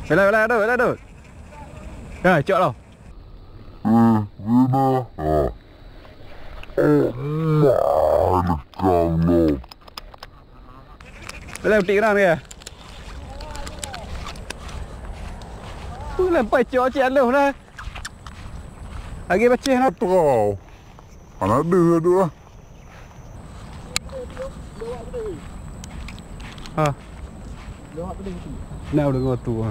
Về đây đâu. Rồi, chợ đâu. Đây tí cái nào kìa. Làm phải cho chén đâu đây. Lagi baca nak Kau. Anak dia tu lah. Ha. Nào được ngồi tù.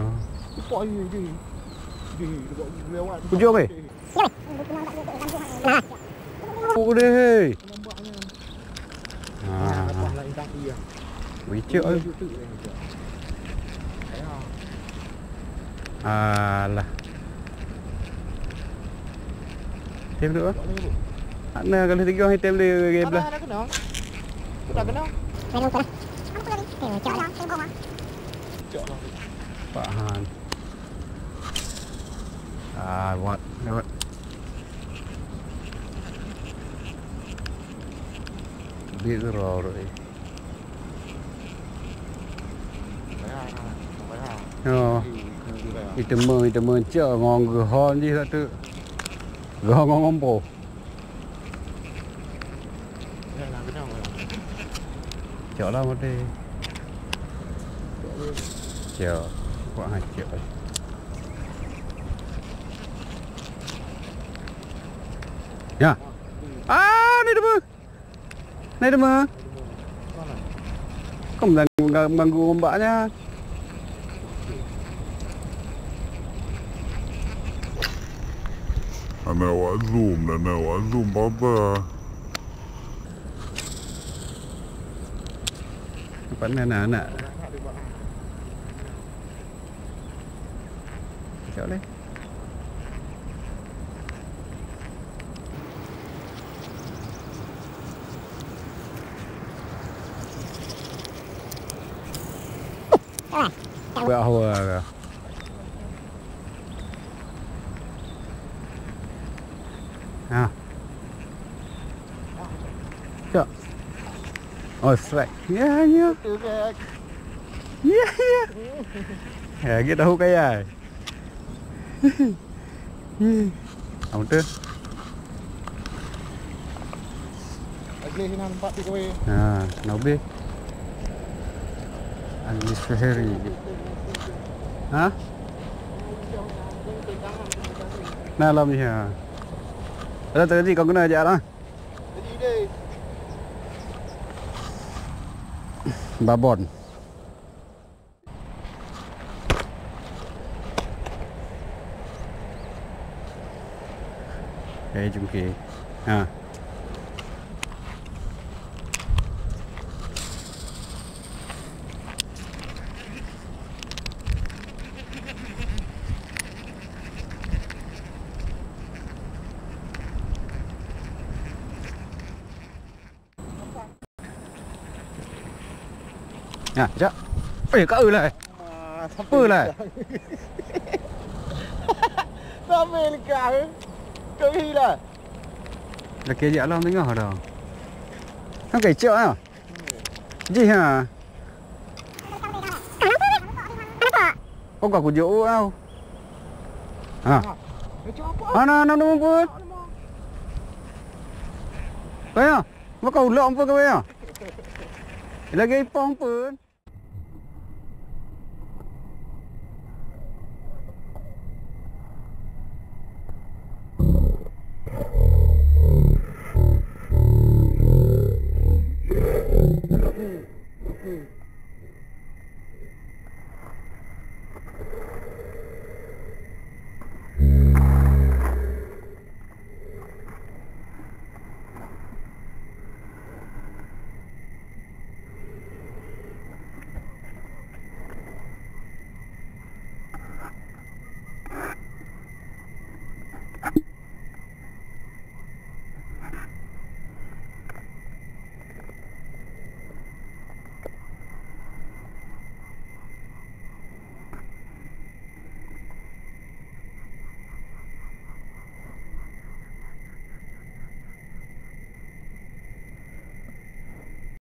Kunjung weh. Tù đi. Quý triệu ơi. Là thêm nữa. Anh cái thứ hay thêm đi game là. Pak Han. What? Biết rồi. Itu mơ chợ ngon gờ hòn gì vậy tự. Gờ ngon bổ. Chợ đâu mất đi. Chợ khoảng 2 triệu. Ya. Ini demo. Kamu jangan ganggu ombaknya. Anak awak zoom apa? Apa ni anak? Cakap leh. Bawah ke? Ha. Cak. Oh, strike. Ya. Ya, kita tahu kaya. Apa tu? Lagi sini nampak di kowe. Nabi. Anglis Ferry. Ha? Nah, lam ni ha. Ada tadi kau kena ajak lah. Jadi dia. Babon. Okay, jom ke. Ha. Nè, chắc. Ê, cá ư lại. Ư lại. Sao về lại cả? Cái gì là? Là kia dạ long tính ngỏ đâu. Không kể chợ à? Gì hả? Có quả của dỗ ao. Nó bớt. Đấy à? Có cầu lộn với cái à? Lagi pom pun.